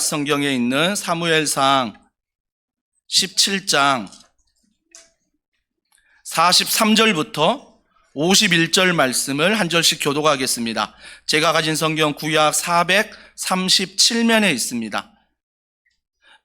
성경에 있는 사무엘상 17장 43절부터 51절 말씀을 한 절씩 교독하겠습니다. 제가 가진 성경 구약 437면에 있습니다.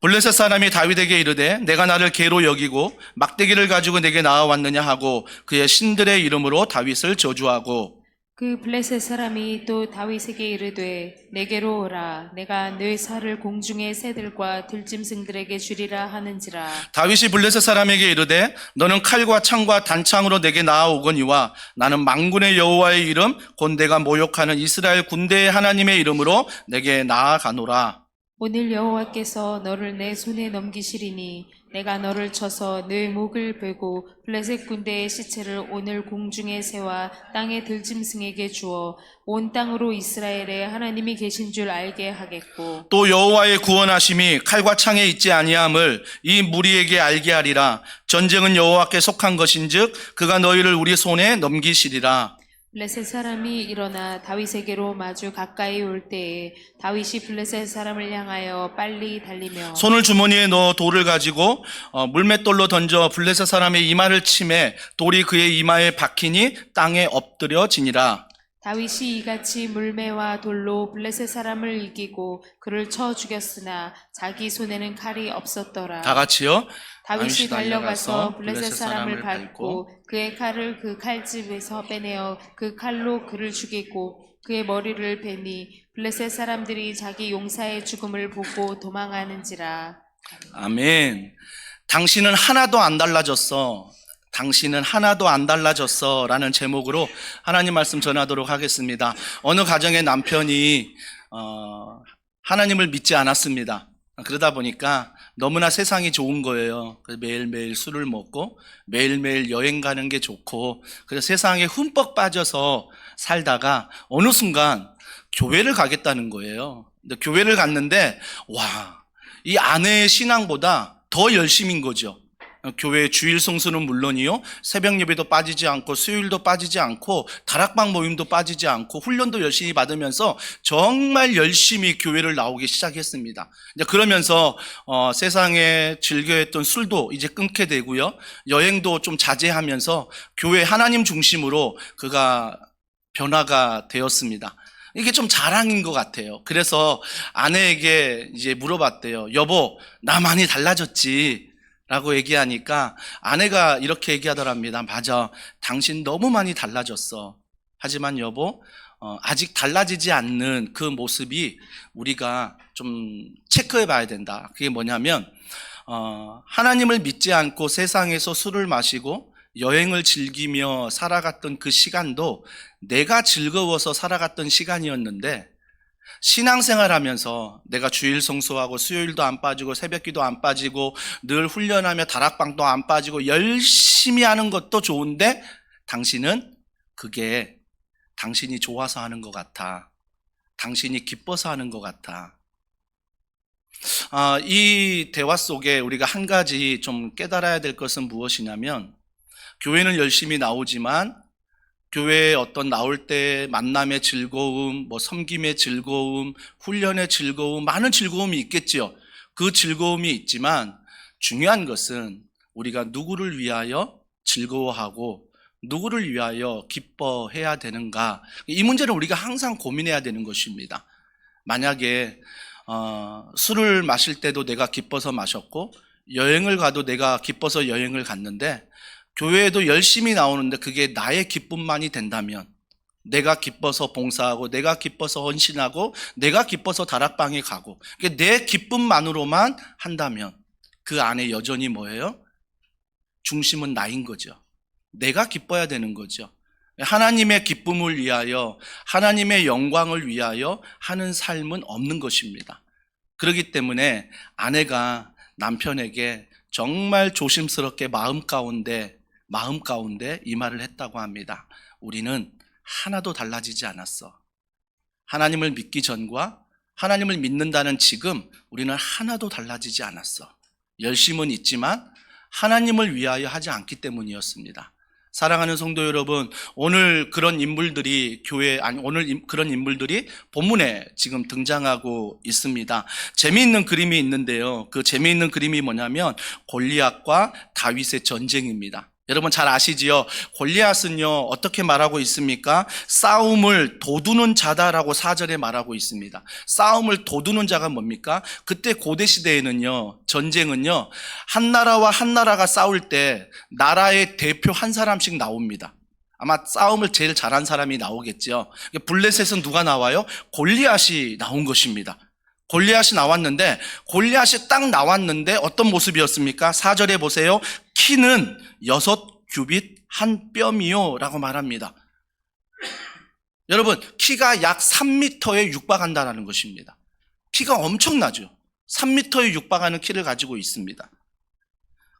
블레셋 사람이 다윗에게 이르되 내가 나를 개로 여기고 막대기를 가지고 내게 나아왔느냐 하고 그의 신들의 이름으로 다윗을 저주하고, 그 블레셋 사람이 또 다윗에게 이르되 내게로 오라. 내가 네 살을 공중의 새들과 들짐승들에게 주리라 하는지라. 다윗이 블레셋 사람에게 이르되 너는 칼과 창과 단창으로 내게 나아오거니와 나는 만군의 여호와의 이름 곧 내가 모욕하는 이스라엘 군대의 하나님의 이름으로 내게 나아가노라. 오늘 여호와께서 너를 내 손에 넘기시리니 내가 너를 쳐서 네 목을 베고 블레셋 군대의 시체를 오늘 공중의 새와 땅의 들짐승에게 주어 온 땅으로 이스라엘의 하나님이 계신 줄 알게 하겠고, 또 여호와의 구원하심이 칼과 창에 있지 아니함을 이 무리에게 알게 하리라. 전쟁은 여호와께 속한 것인즉 그가 너희를 우리 손에 넘기시리라. 블레셋 사람이 일어나 다윗에게로 마주 가까이 올 때에 다윗이 블레셋 사람을 향하여 빨리 달리며 손을 주머니에 넣어 돌을 가지고 물맷돌로 던져 블레셋 사람의 이마를 치매 돌이 그의 이마에 박히니 땅에 엎드려지니라. 다윗이 이같이 물매와 돌로 블레셋 사람을 이기고 그를 쳐 죽였으나 자기 손에는 칼이 없었더라. 다 같이요. 다윗이 달려가서 블레셋 사람을 밟고 그의 칼을 그 칼집에서 빼내어 그 칼로 그를 죽이고 그의 머리를 베니 블레셋 사람들이 자기 용사의 죽음을 보고 도망하는지라. 아멘. 당신은 하나도 안 달라졌어. 당신은 하나도 안 달라졌어 라는 제목으로 하나님 말씀 전하도록 하겠습니다. 어느 가정의 남편이 하나님을 믿지 않았습니다. 그러다 보니까 너무나 세상이 좋은 거예요. 그래서 매일매일 술을 먹고 매일매일 여행 가는 게 좋고, 그래서 세상에 흠뻑 빠져서 살다가 어느 순간 교회를 가겠다는 거예요. 근데 교회를 갔는데 와, 이 아내의 신앙보다 더 열심인 거죠. 교회 주일 성수는 물론이요, 새벽 예배도 빠지지 않고 수요일도 빠지지 않고 다락방 모임도 빠지지 않고 훈련도 열심히 받으면서 정말 열심히 교회를 나오기 시작했습니다. 이제 그러면서 세상에 즐겨했던 술도 이제 끊게 되고요, 여행도 좀 자제하면서 교회 하나님 중심으로 그가 변화가 되었습니다. 이게 좀 자랑인 것 같아요. 그래서 아내에게 이제 물어봤대요. 여보, 나 많이 달라졌지? 라고 얘기하니까 아내가 이렇게 얘기하더랍니다. 맞아, 당신 너무 많이 달라졌어. 하지만 여보, 아직 달라지지 않는 그 모습이 우리가 좀 체크해 봐야 된다. 그게 뭐냐면 하나님을 믿지 않고 세상에서 술을 마시고 여행을 즐기며 살아갔던 그 시간도 내가 즐거워서 살아갔던 시간이었는데, 신앙생활하면서 내가 주일 성수하고 수요일도 안 빠지고 새벽기도 안 빠지고 늘 훈련하며 다락방도 안 빠지고 열심히 하는 것도 좋은데 당신은 그게 당신이 좋아서 하는 것 같아. 당신이 기뻐서 하는 것 같아. 이 대화 속에 우리가 한 가지 좀 깨달아야 될 것은 무엇이냐면, 교회는 열심히 나오지만 교회에 어떤 나올 때 만남의 즐거움, 섬김의 즐거움, 훈련의 즐거움, 많은 즐거움이 있겠지요. 그 즐거움이 있지만 중요한 것은 우리가 누구를 위하여 즐거워하고 누구를 위하여 기뻐해야 되는가, 이 문제는 우리가 항상 고민해야 되는 것입니다. 만약에 술을 마실 때도 내가 기뻐서 마셨고 여행을 가도 내가 기뻐서 여행을 갔는데 교회에도 열심히 나오는데 그게 나의 기쁨만이 된다면, 내가 기뻐서 봉사하고 내가 기뻐서 헌신하고 내가 기뻐서 다락방에 가고 내 기쁨만으로만 한다면 그 안에 여전히 뭐예요? 중심은 나인 거죠. 내가 기뻐야 되는 거죠. 하나님의 기쁨을 위하여, 하나님의 영광을 위하여 하는 삶은 없는 것입니다. 그렇기 때문에 아내가 남편에게 정말 조심스럽게 마음 가운데 이 말을 했다고 합니다. 우리는 하나도 달라지지 않았어. 하나님을 믿기 전과 하나님을 믿는다는 지금 우리는 하나도 달라지지 않았어. 열심은 있지만 하나님을 위하여 하지 않기 때문이었습니다. 사랑하는 성도 여러분, 오늘 그런 인물들이 그런 인물들이 본문에 지금 등장하고 있습니다. 재미있는 그림이 있는데요. 그 재미있는 그림이 뭐냐면 골리앗과 다윗의 전쟁입니다. 여러분 잘 아시지요? 골리앗은요, 어떻게 말하고 있습니까? 싸움을 도두는 자다라고 4절에 말하고 있습니다. 싸움을 도두는 자가 뭡니까? 그때 고대 시대에는요, 전쟁은요, 한 나라와 한 나라가 싸울 때 나라의 대표 한 사람씩 나옵니다. 아마 싸움을 제일 잘한 사람이 나오겠죠. 블레셋은 누가 나와요? 골리앗이 나온 것입니다. 골리앗이 나왔는데, 골리앗이 딱 나왔는데 어떤 모습이었습니까? 4절에 보세요. 키는 6규빗 한 뼘이요 라고 말합니다. 여러분, 키가 약 3m에 육박한다는 것입니다. 키가 엄청나죠. 3m에 육박하는 키를 가지고 있습니다.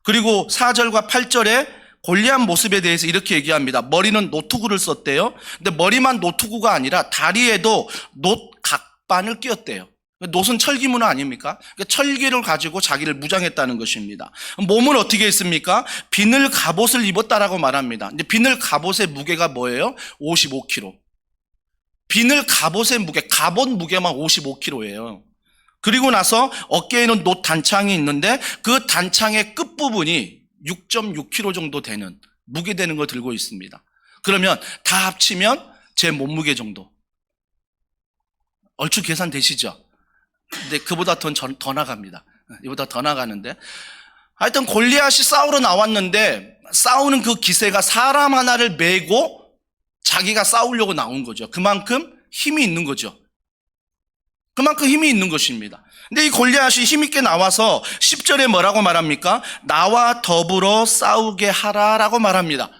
그리고 4절과 8절에 골리앗 모습에 대해서 이렇게 얘기합니다. 머리는 노투구를 썼대요. 근데 머리만 노투구가 아니라 다리에도 놋 각반을 끼웠대요. 놋은 철기 문화 아닙니까? 철기를 가지고 자기를 무장했다는 것입니다. 몸은 어떻게 했습니까? 비늘 갑옷을 입었다라고 말합니다. 근데 비늘 갑옷의 무게가 뭐예요? 55kg. 비늘 갑옷의 무게, 갑옷 무게만 55kg예요. 그리고 나서 어깨에는 놋 단창이 있는데 그 단창의 끝부분이 6.6kg 정도 되는, 무게 되는 걸 들고 있습니다. 그러면 다 합치면 제 몸무게 정도. 얼추 계산되시죠? 근데 그보다 더 나갑니다. 이보다 더 나가는데. 하여튼 골리앗이 싸우러 나왔는데 싸우는 그 기세가 사람 하나를 메고 자기가 싸우려고 나온 거죠. 그만큼 힘이 있는 거죠. 그만큼 힘이 있는 것입니다. 근데 이 골리앗이 힘있게 나와서 10절에 뭐라고 말합니까? 나와 더불어 싸우게 하라라고 말합니다.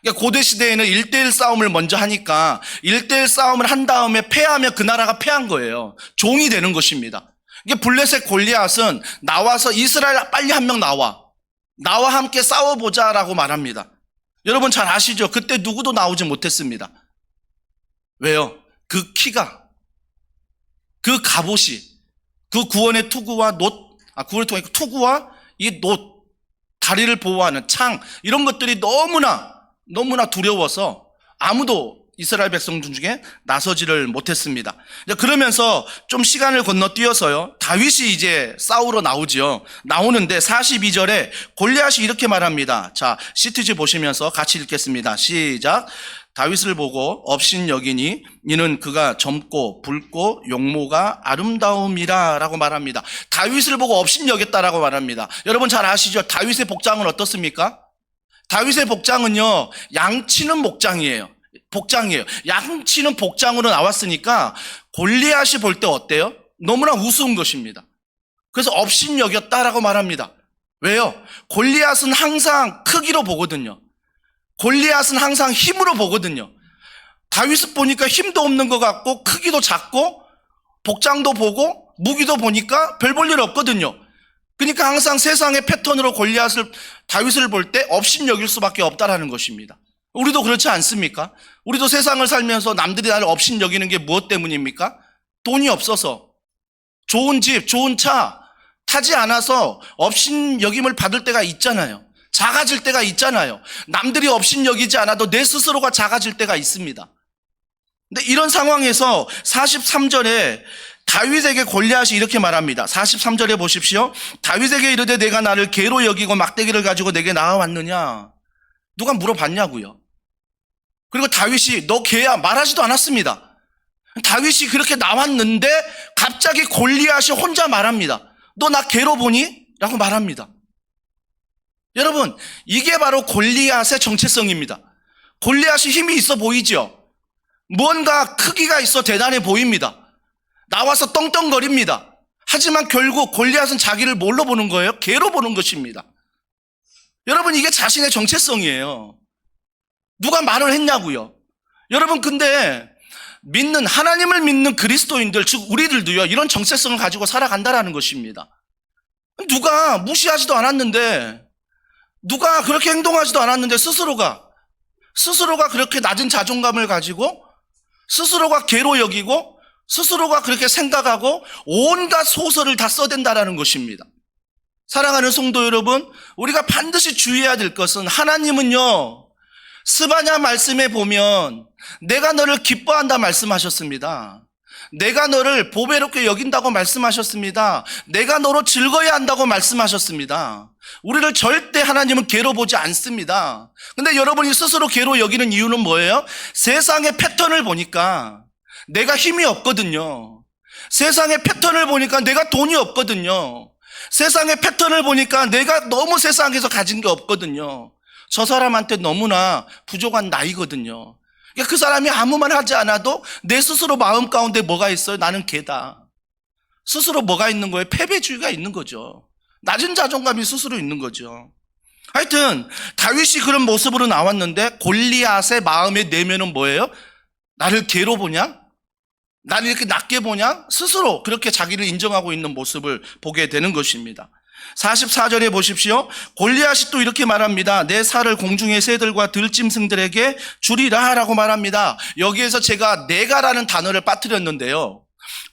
그러니까 고대 시대에는 1대1 싸움을 먼저 하니까 1대1 싸움을 한 다음에 패하면 그 나라가 패한 거예요. 종이 되는 것입니다. 그러니까 블레셋 골리앗은 나와서 이스라엘 빨리 한 명 나와. 나와 함께 싸워보자라고 말합니다. 여러분 잘 아시죠? 그때 누구도 나오지 못했습니다. 왜요? 그 키가, 그 갑옷이, 그 구원의 투구와 구원의 투구와 이 놋, 다리를 보호하는 창, 이런 것들이 너무나 두려워서 아무도 이스라엘 백성 중에 나서지를 못했습니다. 그러면서 좀 시간을 건너뛰어서요, 다윗이 이제 싸우러 나오지요. 나오는데 42절에 골리앗이 이렇게 말합니다. 자, 시트지 보시면서 같이 읽겠습니다. 시작. 다윗을 보고 업신여기니 이는 그가 젊고 붉고 용모가 아름다움이라 라고 말합니다. 다윗을 보고 업신여겼다라고 말합니다. 여러분 잘 아시죠? 다윗의 복장은 어떻습니까? 다윗의 복장은요, 양치는 복장이에요. 양치는 복장으로 나왔으니까 골리앗이 볼 때 어때요? 너무나 우스운 것입니다. 그래서 업신여겼다라고 말합니다. 왜요? 골리앗은 항상 크기로 보거든요. 골리앗은 항상 힘으로 보거든요. 다윗을 보니까 힘도 없는 것 같고 크기도 작고 복장도 보고 무기도 보니까 별 볼 일 없거든요. 그러니까 항상 세상의 패턴으로 다윗을 볼 때 업신여길 수밖에 없다라는 것입니다. 우리도 그렇지 않습니까? 우리도 세상을 살면서 남들이 나를 업신여기는 게 무엇 때문입니까? 돈이 없어서, 좋은 집, 좋은 차 타지 않아서 업신여김을 받을 때가 있잖아요. 작아질 때가 있잖아요. 남들이 업신여기지 않아도 내 스스로가 작아질 때가 있습니다. 근데 이런 상황에서 43절에 다윗에게 골리앗이 이렇게 말합니다. 43절에 보십시오. 다윗에게 이르되 내가 나를 개로 여기고 막대기를 가지고 내게 나와왔느냐? 누가 물어봤냐고요. 그리고 다윗이 너 개야 말하지도 않았습니다. 다윗이 그렇게 나왔는데 갑자기 골리앗이 혼자 말합니다. 너 나 개로 보니? 라고 말합니다. 여러분, 이게 바로 골리앗의 정체성입니다. 골리앗이 힘이 있어 보이죠? 뭔가 크기가 있어 대단해 보입니다. 나와서 떵떵거립니다. 하지만 결국 골리앗은 자기를 뭘로 보는 거예요? 개로 보는 것입니다. 여러분, 이게 자신의 정체성이에요. 누가 말을 했냐고요. 여러분, 근데 하나님을 믿는 그리스도인들, 즉 우리들도요, 이런 정체성을 가지고 살아간다라는 것입니다. 누가 무시하지도 않았는데, 누가 그렇게 행동하지도 않았는데 스스로가 그렇게 낮은 자존감을 가지고 스스로가 개로 여기고 스스로가 그렇게 생각하고 온갖 소설을 다 써댄다라는 것입니다. 사랑하는 성도 여러분, 우리가 반드시 주의해야 될 것은 하나님은요, 스바냐 말씀에 보면 내가 너를 기뻐한다 말씀하셨습니다. 내가 너를 보배롭게 여긴다고 말씀하셨습니다. 내가 너로 즐거워야 한다고 말씀하셨습니다. 우리를 절대 하나님은 괴로 보지 않습니다. 근데 여러분이 스스로 괴로 여기는 이유는 뭐예요? 세상의 패턴을 보니까 내가 힘이 없거든요. 세상의 패턴을 보니까 내가 돈이 없거든요. 세상의 패턴을 보니까 내가 너무 세상에서 가진 게 없거든요. 저 사람한테 너무나 부족한 나이거든요. 그러니까 그 사람이 아무 말 하지 않아도 내 스스로 마음 가운데 뭐가 있어요? 나는 개다. 스스로 뭐가 있는 거예요? 패배주의가 있는 거죠. 낮은 자존감이 스스로 있는 거죠. 하여튼 다윗이 그런 모습으로 나왔는데 골리앗의 마음의 내면은 뭐예요? 나를 개로 보냐? 나를 이렇게 낮게 보냐? 스스로 그렇게 자기를 인정하고 있는 모습을 보게 되는 것입니다. 44절에 보십시오. 골리앗이 또 이렇게 말합니다. 내 살을 공중의 새들과 들짐승들에게 주리라 라고 말합니다. 여기에서 제가 내가라는 단어를 빠뜨렸는데요.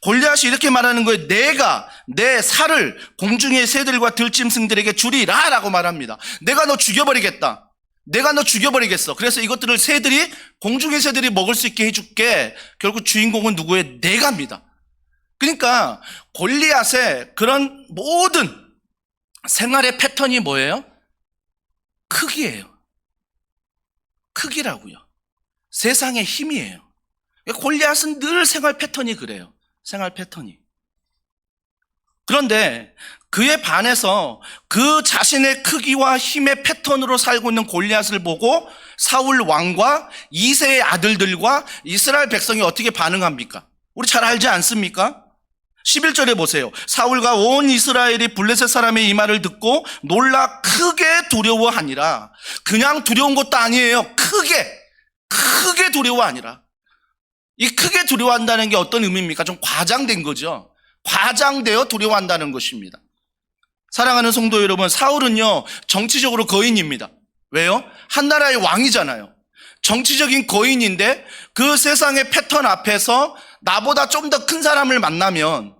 골리앗이 이렇게 말하는 거예요. 내가 내 살을 공중의 새들과 들짐승들에게 주리라 라고 말합니다. 내가 너 죽여버리겠다. 내가 너 죽여버리겠어. 그래서 이것들을 새들이, 공중의 새들이 먹을 수 있게 해줄게. 결국 주인공은 누구예요? 내가입니다. 그러니까 골리앗의 그런 모든 생활의 패턴이 뭐예요? 크기예요. 크기라고요. 세상의 힘이에요. 골리앗은 늘 생활 패턴이 그래요. 생활 패턴이. 그런데 그에 반해서 그 자신의 크기와 힘의 패턴으로 살고 있는 골리앗을 보고 사울 왕과 이새의 아들들과 이스라엘 백성이 어떻게 반응합니까? 우리 잘 알지 않습니까? 11절에 보세요. 사울과 온 이스라엘이 블레셋 사람의 이 말을 듣고 놀라 크게 두려워하니라. 그냥 두려운 것도 아니에요. 크게 두려워하니라. 이 크게 두려워한다는 게 어떤 의미입니까? 좀 과장된 거죠. 과장되어 두려워한다는 것입니다. 사랑하는 성도 여러분, 사울은요 정치적으로 거인입니다. 왜요? 한 나라의 왕이잖아요. 정치적인 거인인데 그 세상의 패턴 앞에서 나보다 좀 더 큰 사람을 만나면,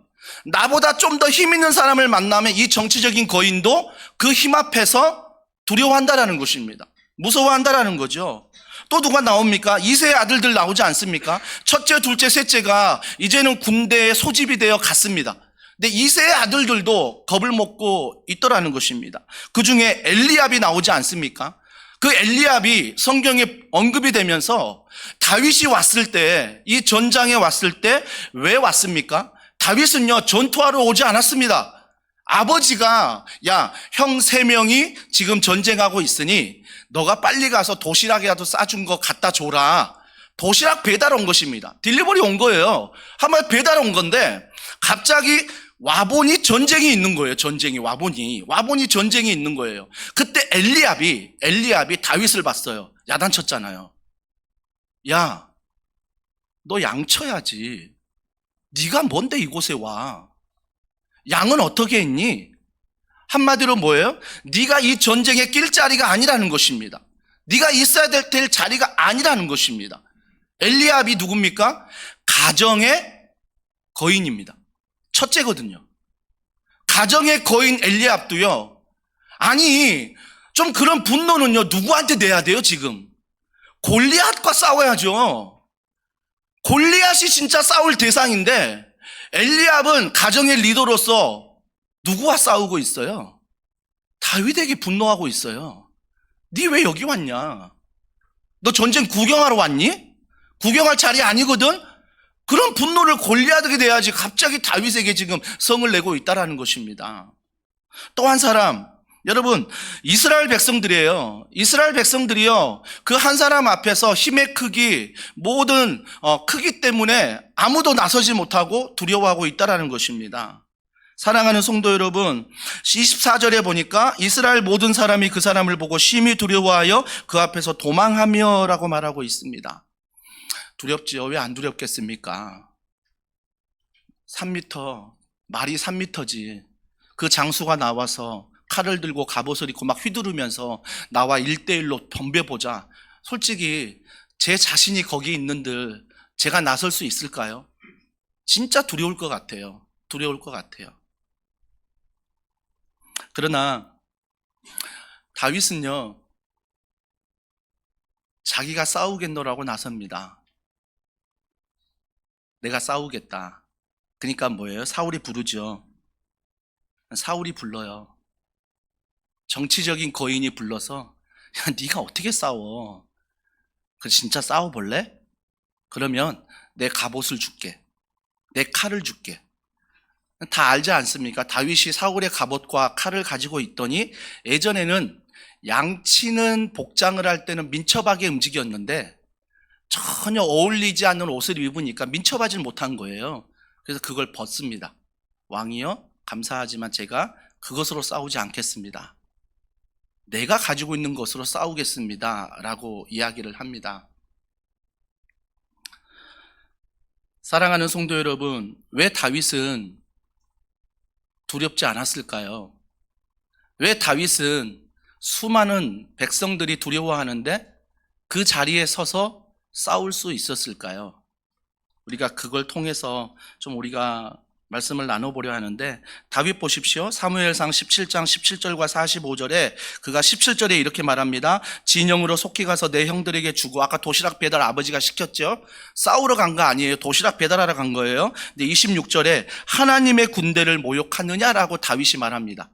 나보다 좀 더 힘 있는 사람을 만나면 이 정치적인 거인도 그 힘 앞에서 두려워한다라는 것입니다. 무서워한다라는 거죠. 또 누가 나옵니까? 이세의 아들들 나오지 않습니까? 첫째, 둘째, 셋째가 이제는 군대에 소집이 되어 갔습니다. 근데 이세의 아들들도 겁을 먹고 있더라는 것입니다. 그 중에 엘리압이 나오지 않습니까? 그 엘리압이 성경에 언급이 되면서 다윗이 왔을 때, 이 전장에 왔을 때 왜 왔습니까? 다윗은요 전투하러 오지 않았습니다. 아버지가 야, 형 3명이 지금 전쟁하고 있으니 너가 빨리 가서 도시락이라도 싸준 거 갖다 줘라. 도시락 배달 온 것입니다. 딜리버리 온 거예요. 한번 배달 온 건데 갑자기 와보니 전쟁이 있는 거예요. 와보니 전쟁이 있는 거예요. 그때 엘리압이 다윗을 봤어요. 야단쳤잖아요. 야, 너 양쳐야지. 네가 뭔데 이곳에 와? 양은 어떻게 했니? 한마디로 뭐예요? 네가 이 전쟁에 낄 자리가 아니라는 것입니다. 네가 있어야 될 자리가 아니라는 것입니다. 엘리압이 누굽니까? 가정의 거인입니다. 첫째거든요. 가정의 거인 엘리압도요. 아니, 좀 그런 분노는요 누구한테 내야 돼요? 지금 골리앗과 싸워야죠. 골리앗이 진짜 싸울 대상인데 엘리압은 가정의 리더로서 누구와 싸우고 있어요? 다윗에게 분노하고 있어요. 네 왜 여기 왔냐? 너 전쟁 구경하러 왔니? 구경할 자리 아니거든? 그런 분노를 골리앗에게 내야지 갑자기 다윗에게 지금 성을 내고 있다는 것입니다. 또 한 사람, 여러분 이스라엘 백성들이에요. 이스라엘 백성들이요 그 한 사람 앞에서 힘의 크기, 모든 크기 때문에 아무도 나서지 못하고 두려워하고 있다는 것입니다. 사랑하는 성도 여러분, 24절에 보니까 이스라엘 모든 사람이 그 사람을 보고 심히 두려워하여 그 앞에서 도망하며 라고 말하고 있습니다. 두렵지요. 왜 안 두렵겠습니까? 3m, 말이 3m지. 그 장수가 나와서 칼을 들고 갑옷을 입고 막 휘두르면서 나와 1대1로 덤벼보자. 솔직히 제 자신이 거기 있는들 제가 나설 수 있을까요? 진짜 두려울 것 같아요. 그러나 다윗은요 자기가 싸우겠노라고 나섭니다. 내가 싸우겠다. 그러니까 뭐예요? 사울이 부르죠. 사울이 불러요. 정치적인 거인이 불러서 야, 네가 어떻게 싸워? 그 진짜 싸워볼래? 그러면 내 갑옷을 줄게. 내 칼을 줄게. 다 알지 않습니까? 다윗이 사울의 갑옷과 칼을 가지고 있더니 예전에는 양치는 복장을 할 때는 민첩하게 움직였는데 전혀 어울리지 않는 옷을 입으니까 민첩하지 못한 거예요. 그래서 그걸 벗습니다. 왕이여, 감사하지만 제가 그것으로 싸우지 않겠습니다. 내가 가지고 있는 것으로 싸우겠습니다. 라고 이야기를 합니다. 사랑하는 성도 여러분, 왜 다윗은 두렵지 않았을까요? 왜 다윗은 수많은 백성들이 두려워하는데 그 자리에 서서 싸울 수 있었을까요? 우리가 그걸 통해서 좀 우리가 말씀을 나눠보려 하는데, 다윗 보십시오. 사무엘상 17장 17절과 45절에 그가 17절에 이렇게 말합니다. 진영으로 속히 가서 내 형들에게 주고, 아까 도시락 배달 아버지가 시켰죠. 싸우러 간 거 아니에요. 도시락 배달하러 간 거예요. 근데 26절에 하나님의 군대를 모욕하느냐라고 다윗이 말합니다.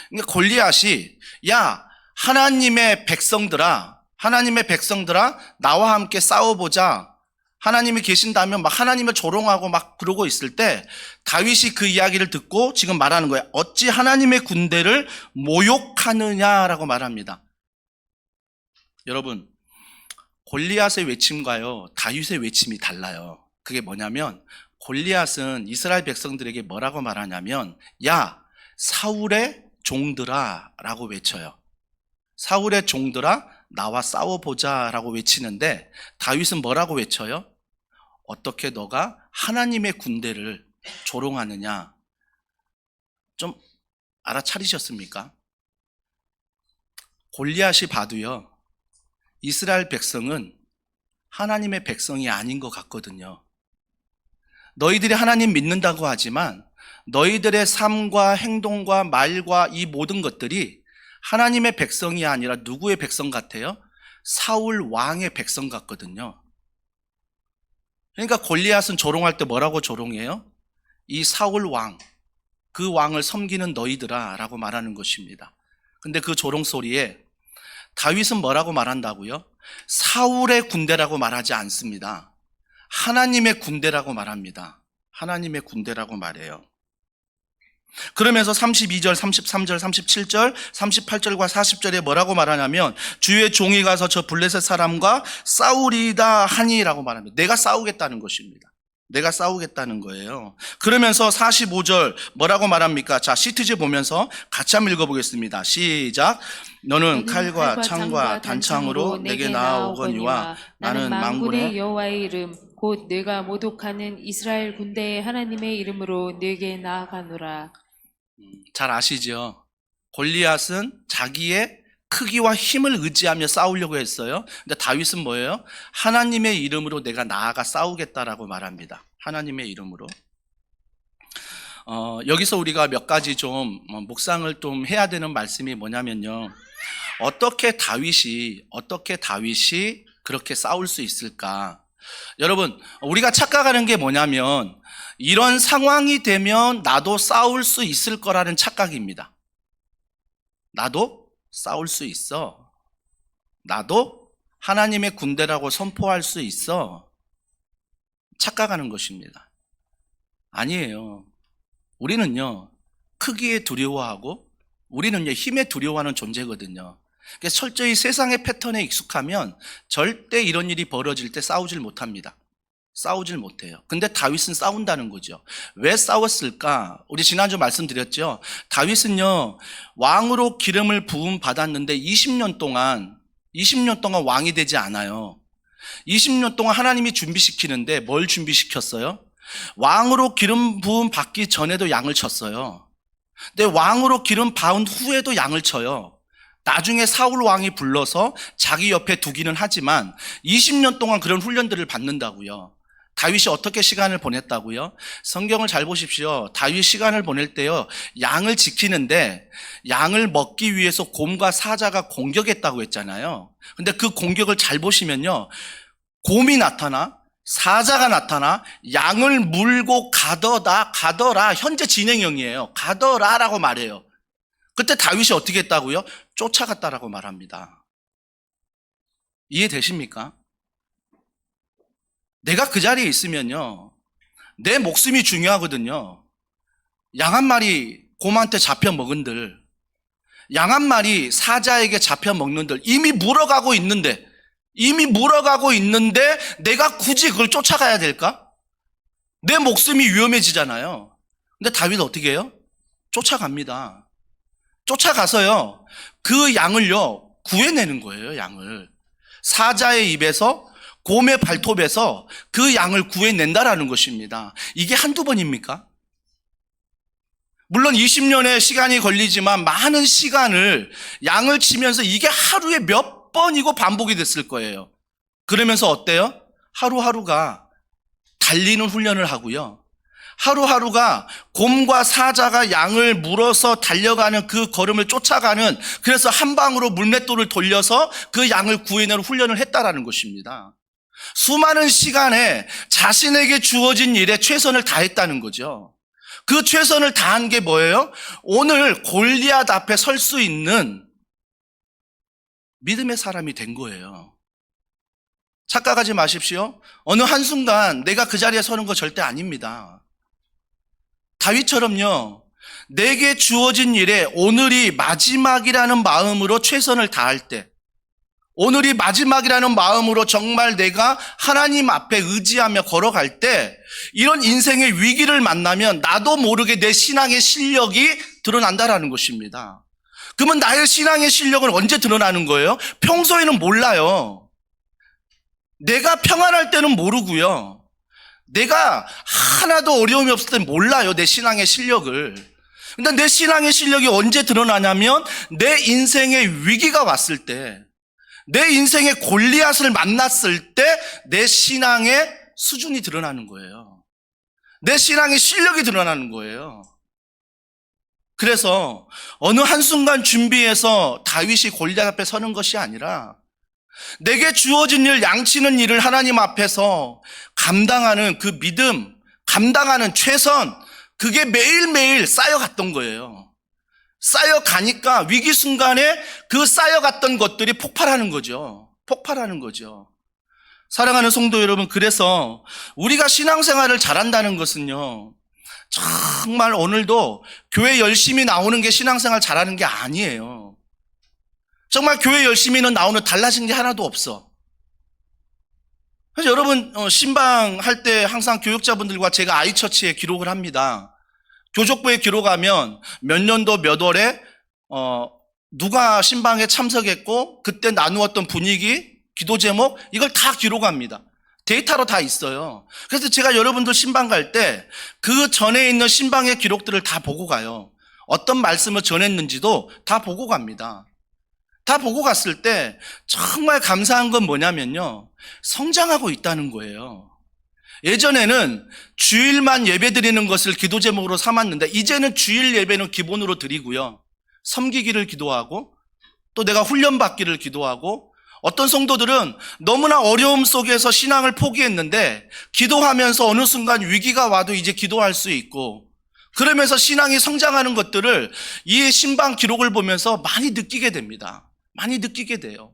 그러니까 골리앗이 야, 하나님의 백성들아, 나와 함께 싸워보자. 하나님이 계신다면 막 하나님을 조롱하고 막 그러고 있을 때 다윗이 그 이야기를 듣고 지금 말하는 거예요. 어찌 하나님의 군대를 모욕하느냐라고 말합니다. 여러분, 골리앗의 외침과요, 다윗의 외침이 달라요. 그게 뭐냐면 골리앗은 이스라엘 백성들에게 뭐라고 말하냐면 야, 사울의 종들아 라고 외쳐요. 사울의 종들아, 나와 싸워보자 라고 외치는데 다윗은 뭐라고 외쳐요? 어떻게 너가 하나님의 군대를 조롱하느냐? 좀 알아차리셨습니까? 골리앗이 봐도요, 이스라엘 백성은 하나님의 백성이 아닌 것 같거든요. 너희들이 하나님 믿는다고 하지만 너희들의 삶과 행동과 말과 이 모든 것들이 하나님의 백성이 아니라 누구의 백성 같아요? 사울 왕의 백성 같거든요. 그러니까 골리앗은 조롱할 때 뭐라고 조롱해요? 이 사울 왕, 그 왕을 섬기는 너희들아 라고 말하는 것입니다. 근데 그 조롱 소리에 다윗은 뭐라고 말한다고요? 사울의 군대라고 말하지 않습니다. 하나님의 군대라고 말합니다. 하나님의 군대라고 말해요. 그러면서 32절, 33절, 37절, 38절과 40절에 뭐라고 말하냐면 주의 종이 가서 저 블레셋 사람과 싸우리다 하니라고 말합니다. 내가 싸우겠다는 것입니다. 내가 싸우겠다는 거예요. 그러면서 45절 뭐라고 말합니까? 자, 시트지 보면서 같이 한번 읽어보겠습니다. 시작. 너는 칼과 창과 단창으로 내게 나아오거니와 나는 만군의 여호와의 이름 곧 내가 모독하는 이스라엘 군대의 하나님의 이름으로 내게 나아가노라. 잘 아시죠? 골리앗은 자기의 크기와 힘을 의지하며 싸우려고 했어요. 근데 다윗은 뭐예요? 하나님의 이름으로 내가 나아가 싸우겠다라고 말합니다. 하나님의 이름으로. 여기서 우리가 몇 가지 좀 묵상을 좀 해야 되는 말씀이 뭐냐면요. 어떻게 다윗이 그렇게 싸울 수 있을까? 여러분, 우리가 착각하는 게 뭐냐면 이런 상황이 되면 나도 싸울 수 있을 거라는 착각입니다. 나도 싸울 수 있어. 나도 하나님의 군대라고 선포할 수 있어. 착각하는 것입니다. 아니에요. 우리는요, 크기에 두려워하고 우리는요, 힘에 두려워하는 존재거든요. 그러니까 철저히 세상의 패턴에 익숙하면 절대 이런 일이 벌어질 때 싸우질 못합니다. 싸우질 못해요. 근데 다윗은 싸운다는 거죠. 왜 싸웠을까? 우리 지난주 말씀드렸죠. 다윗은요, 왕으로 기름을 부음 받았는데 20년 동안 왕이 되지 않아요. 20년 동안 하나님이 준비시키는데 뭘 준비시켰어요? 왕으로 기름 부음 받기 전에도 양을 쳤어요. 근데 왕으로 기름 받은 후에도 양을 쳐요. 나중에 사울 왕이 불러서 자기 옆에 두기는 하지만 20년 동안 그런 훈련들을 받는다고요. 다윗이 어떻게 시간을 보냈다고요? 성경을 잘 보십시오. 다윗 시간을 보낼 때요, 양을 지키는데 양을 먹기 위해서 곰과 사자가 공격했다고 했잖아요. 근데 그 공격을 잘 보시면요, 곰이 나타나 사자가 나타나 양을 물고 가더라. 현재 진행형이에요. 가더라라고 말해요. 그때 다윗이 어떻게 했다고요? 쫓아갔다라고 말합니다. 이해되십니까? 내가 그 자리에 있으면요, 내 목숨이 중요하거든요. 양 한 마리 곰한테 잡혀 먹은들, 양 한 마리 사자에게 잡혀 먹는들, 이미 물어가고 있는데 내가 굳이 그걸 쫓아가야 될까? 내 목숨이 위험해지잖아요. 근데 다윗은 어떻게 해요? 쫓아갑니다. 쫓아가서요, 그 양을요, 구해내는 거예요, 양을. 사자의 입에서, 곰의 발톱에서 그 양을 구해낸다라는 것입니다. 이게 한두 번입니까? 물론 20년의 시간이 걸리지만 많은 시간을 양을 치면서 이게 하루에 몇 번이고 반복이 됐을 거예요. 그러면서 어때요? 하루하루가 달리는 훈련을 하고요. 하루하루가 곰과 사자가 양을 물어서 달려가는 그 걸음을 쫓아가는, 그래서 한 방으로 물맷돌을 돌려서 그 양을 구해내는 훈련을 했다라는 것입니다. 수많은 시간에 자신에게 주어진 일에 최선을 다했다는 거죠. 그 최선을 다한 게 뭐예요? 오늘 골리앗 앞에 설 수 있는 믿음의 사람이 된 거예요. 착각하지 마십시오. 어느 한순간 내가 그 자리에 서는 거 절대 아닙니다. 다윗처럼요, 내게 주어진 일에 오늘이 마지막이라는 마음으로 최선을 다할 때, 오늘이 마지막이라는 마음으로 정말 내가 하나님 앞에 의지하며 걸어갈 때, 이런 인생의 위기를 만나면 나도 모르게 내 신앙의 실력이 드러난다라는 것입니다. 그러면 나의 신앙의 실력은 언제 드러나는 거예요? 평소에는 몰라요. 내가 평안할 때는 모르고요. 내가 하나도 어려움이 없을 때는 몰라요, 내 신앙의 실력을. 근데 내 신앙의 실력이 언제 드러나냐면 내 인생의 위기가 왔을 때, 내 인생의 골리앗을 만났을 때 내 신앙의 수준이 드러나는 거예요. 내 신앙의 실력이 드러나는 거예요. 그래서 어느 한순간 준비해서 다윗이 골리앗 앞에 서는 것이 아니라 내게 주어진 일, 양치는 일을 하나님 앞에서 감당하는 그 믿음, 감당하는 최선, 그게 매일매일 쌓여갔던 거예요. 쌓여가니까 위기 순간에 그 쌓여갔던 것들이 폭발하는 거죠. 폭발하는 거죠. 사랑하는 성도 여러분, 그래서 우리가 신앙생활을 잘한다는 것은요, 정말 오늘도 교회 열심히 나오는 게 신앙생활 잘하는 게 아니에요. 정말 교회 열심히는 나오는 달라진 게 하나도 없어. 그래서 여러분, 신방할 때 항상 교육자분들과 제가 아이처치에 기록을 합니다. 교족부에 기록하면 몇 년도 몇 월에 누가 신방에 참석했고 그때 나누었던 분위기, 기도 제목, 이걸 다 기록합니다. 데이터로 다 있어요. 그래서 제가 여러분들 신방 갈 때 그 전에 있는 신방의 기록들을 다 보고 가요. 어떤 말씀을 전했는지도 다 보고 갑니다. 다 보고 갔을 때 정말 감사한 건 뭐냐면요, 성장하고 있다는 거예요. 예전에는 주일만 예배 드리는 것을 기도 제목으로 삼았는데 이제는 주일 예배는 기본으로 드리고요, 섬기기를 기도하고 또 내가 훈련받기를 기도하고, 어떤 성도들은 너무나 어려움 속에서 신앙을 포기했는데 기도하면서 어느 순간 위기가 와도 이제 기도할 수 있고, 그러면서 신앙이 성장하는 것들을 이 신방 기록을 보면서 많이 느끼게 됩니다. 많이 느끼게 돼요.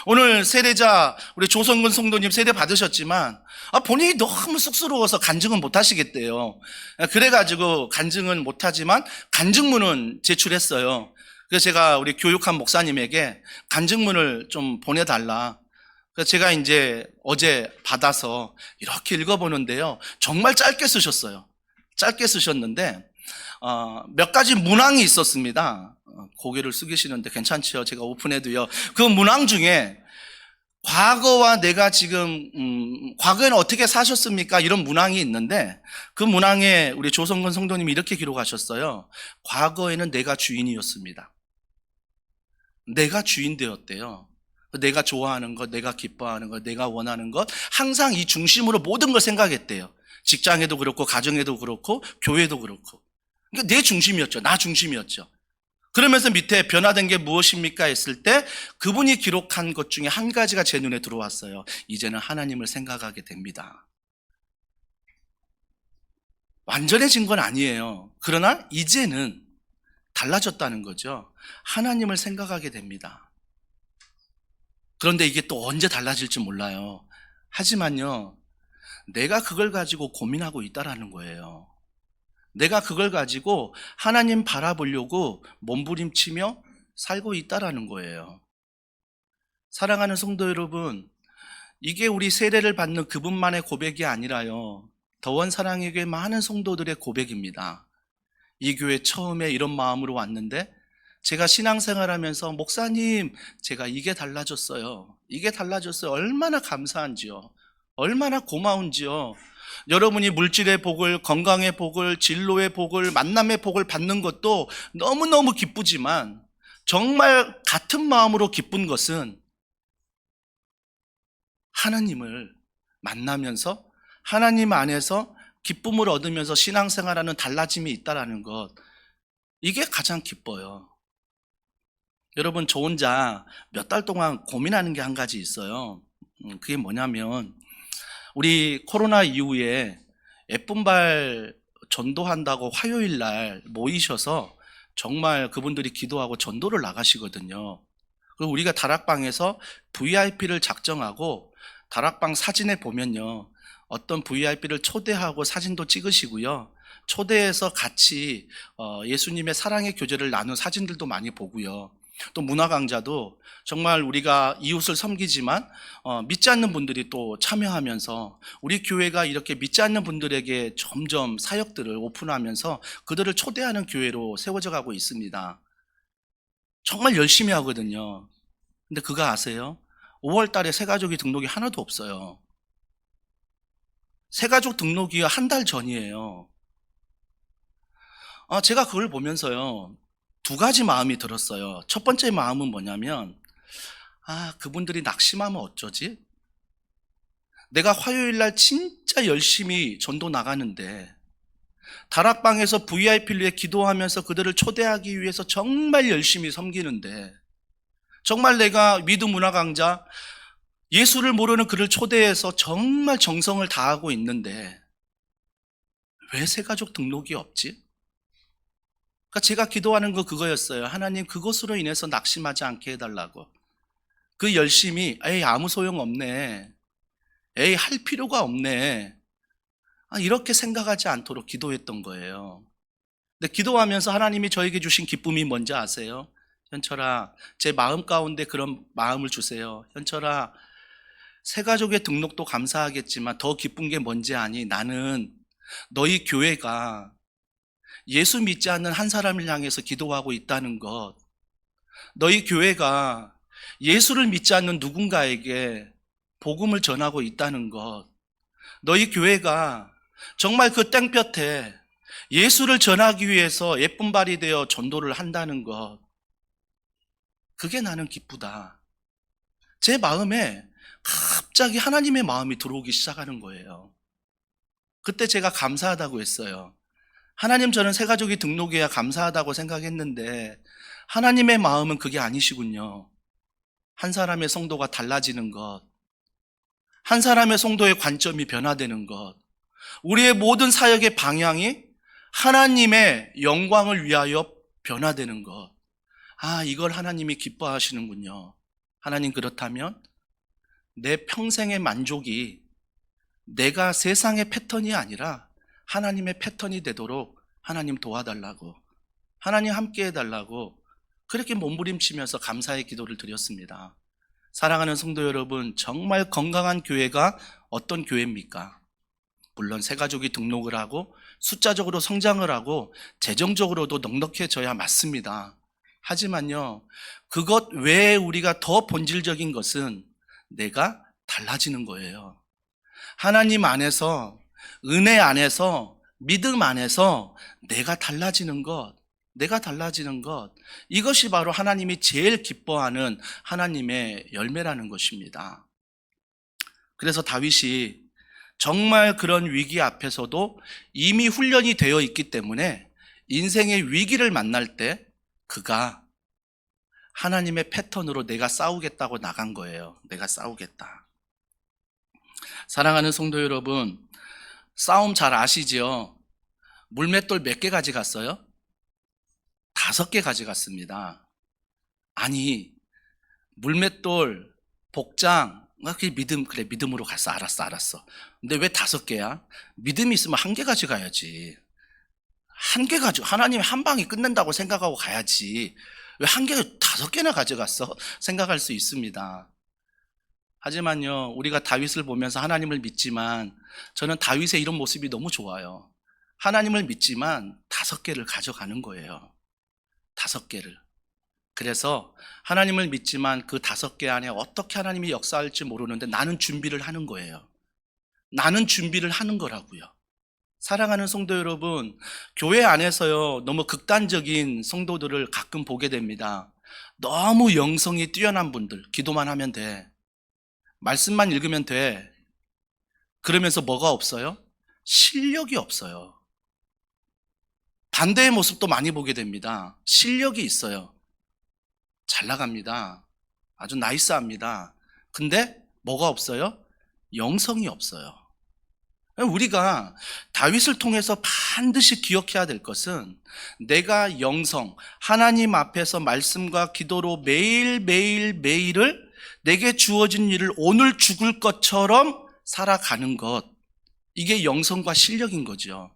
오늘 세례자 우리 조성근 성도님 세례 받으셨지만 본인이 너무 쑥스러워서 간증은 못 하시겠대요. 그래가지고 간증은 못 하지만 간증문은 제출했어요. 그래서 제가 우리 교육한 목사님에게 간증문을 좀 보내달라. 그래서 제가 이제 어제 받아서 이렇게 읽어보는데요, 정말 짧게 쓰셨어요. 짧게 쓰셨는데 몇 가지 문항이 있었습니다. 고개를 숙이시는데 괜찮죠? 제가 오픈해도요. 그 문항 중에 과거와 내가 지금 과거에는 어떻게 사셨습니까? 이런 문항이 있는데 그 문항에 우리 조성근 성도님이 이렇게 기록하셨어요. 과거에는 내가 주인이었습니다. 내가 주인 되었대요. 내가 좋아하는 것, 내가 기뻐하는 것, 내가 원하는 것, 항상 이 중심으로 모든 걸 생각했대요. 직장에도 그렇고, 가정에도 그렇고, 교회도 그렇고. 그러니까 내 중심이었죠. 나 중심이었죠. 그러면서 밑에 변화된 게 무엇입니까? 했을 때 그분이 기록한 것 중에 한 가지가 제 눈에 들어왔어요. 이제는 하나님을 생각하게 됩니다. 완전해진 건 아니에요. 그러나 이제는 달라졌다는 거죠. 하나님을 생각하게 됩니다. 그런데 이게 또 언제 달라질지 몰라요. 하지만요, 내가 그걸 가지고 고민하고 있다라는 거예요. 내가 그걸 가지고 하나님 바라보려고 몸부림치며 살고 있다라는 거예요. 사랑하는 성도 여러분, 이게 우리 세례를 받는 그분만의 고백이 아니라요, 더원 사랑의 교회 많은 성도들의 고백입니다. 이 교회 처음에 이런 마음으로 왔는데 제가 신앙생활하면서 목사님, 제가 이게 달라졌어요. 이게 달라졌어요. 얼마나 감사한지요. 얼마나 고마운지요. 여러분이 물질의 복을, 건강의 복을, 진로의 복을, 만남의 복을 받는 것도 너무너무 기쁘지만 정말 같은 마음으로 기쁜 것은 하나님을 만나면서 하나님 안에서 기쁨을 얻으면서 신앙생활하는 달라짐이 있다는 것, 이게 가장 기뻐요. 여러분, 저 혼자 몇 달 동안 고민하는 게 한 가지 있어요. 그게 뭐냐면 우리 코로나 이후에 예쁜발 전도한다고 화요일 날 모이셔서 정말 그분들이 기도하고 전도를 나가시거든요. 그리고 우리가 다락방에서 VIP를 작정하고 다락방 사진에 보면요, 어떤 VIP를 초대하고 사진도 찍으시고요, 초대해서 같이 예수님의 사랑의 교제를 나눈 사진들도 많이 보고요. 또 문화 강좌도 정말 우리가 이웃을 섬기지만 믿지 않는 분들이 또 참여하면서 우리 교회가 이렇게 믿지 않는 분들에게 점점 사역들을 오픈하면서 그들을 초대하는 교회로 세워져 가고 있습니다. 정말 열심히 하거든요. 근데 그거 아세요? 5월 달에 새가족이 등록이 하나도 없어요. 새가족 등록이 한 달 전이에요. 제가 그걸 보면서요, 두 가지 마음이 들었어요. 첫 번째 마음은 뭐냐면, 그분들이 낙심하면 어쩌지? 내가 화요일 날 진짜 열심히 전도 나가는데 다락방에서 VIP를 위해 기도하면서 그들을 초대하기 위해서 정말 열심히 섬기는데, 정말 내가 위드 문화 강좌 예수를 모르는 그를 초대해서 정말 정성을 다하고 있는데 왜 새가족 등록이 없지? 그러니까 제가 기도하는 거 그거였어요. 하나님, 그것으로 인해서 낙심하지 않게 해달라고. 그 열심히 아무 소용 없네, 할 필요가 없네, 이렇게 생각하지 않도록 기도했던 거예요. 근데 기도하면서 하나님이 저에게 주신 기쁨이 뭔지 아세요? 현철아, 제 마음 가운데 그런 마음을 주세요. 현철아, 새가족의 등록도 감사하겠지만 더 기쁜 게 뭔지 아니? 나는 너희 교회가 예수 믿지 않는 한 사람을 향해서 기도하고 있다는 것, 너희 교회가 예수를 믿지 않는 누군가에게 복음을 전하고 있다는 것, 너희 교회가 정말 그 땡볕에 예수를 전하기 위해서 예쁜 발이 되어 전도를 한다는 것, 그게 나는 기쁘다. 제 마음에 갑자기 하나님의 마음이 들어오기 시작하는 거예요. 그때 제가 감사하다고 했어요. 하나님, 저는 새가족이 등록해야 감사하다고 생각했는데 하나님의 마음은 그게 아니시군요. 한 사람의 성도가 달라지는 것, 한 사람의 성도의 관점이 변화되는 것, 우리의 모든 사역의 방향이 하나님의 영광을 위하여 변화되는 것, 이걸 하나님이 기뻐하시는군요. 하나님, 그렇다면 내 평생의 만족이 내가 세상의 패턴이 아니라 하나님의 패턴이 되도록 하나님 도와달라고, 하나님 함께 해달라고 그렇게 몸부림치면서 감사의 기도를 드렸습니다. 사랑하는 성도 여러분, 정말 건강한 교회가 어떤 교회입니까? 물론 새가족이 등록을 하고 숫자적으로 성장을 하고 재정적으로도 넉넉해져야 맞습니다. 하지만요, 그것 외에 우리가 더 본질적인 것은 내가 달라지는 거예요. 하나님 안에서, 은혜 안에서, 믿음 안에서 내가 달라지는 것, 내가 달라지는 것, 이것이 바로 하나님이 제일 기뻐하는 하나님의 열매라는 것입니다. 그래서 다윗이 정말 그런 위기 앞에서도 이미 훈련이 되어 있기 때문에 인생의 위기를 만날 때 그가 하나님의 패턴으로 내가 싸우겠다고 나간 거예요. 내가 싸우겠다. 사랑하는 성도 여러분, 싸움 잘 아시지요? 물맷돌 몇 개 가져갔어요? 5개 가져갔습니다. 아니, 물맷돌, 복장, 그래, 믿음으로 갔어. 알았어. 근데 왜 5개야? 믿음이 있으면 1개 가져가야지. 1개 가지고, 하나님이 한 방에 끝낸다고 생각하고 가야지. 왜 1개, 5개나 가져갔어? 생각할 수 있습니다. 하지만요, 우리가 다윗을 보면서 하나님을 믿지만, 저는 다윗의 이런 모습이 너무 좋아요. 하나님을 믿지만 5개를 가져가는 거예요. 5개를. 그래서 하나님을 믿지만 그 5개 안에 어떻게 하나님이 역사할지 모르는데 나는 준비를 하는 거예요. 나는 준비를 하는 거라고요. 사랑하는 성도 여러분, 교회 안에서요, 너무 극단적인 성도들을 가끔 보게 됩니다. 너무 영성이 뛰어난 분들, 기도만 하면 돼. 말씀만 읽으면 돼. 그러면서 뭐가 없어요? 실력이 없어요. 반대의 모습도 많이 보게 됩니다. 실력이 있어요. 잘 나갑니다. 아주 나이스합니다. 근데 뭐가 없어요? 영성이 없어요. 우리가 다윗을 통해서 반드시 기억해야 될 것은 내가 영성, 하나님 앞에서 말씀과 기도로 매일을 내게 주어진 일을 오늘 죽을 것처럼 살아가는 것, 이게 영성과 실력인 거죠.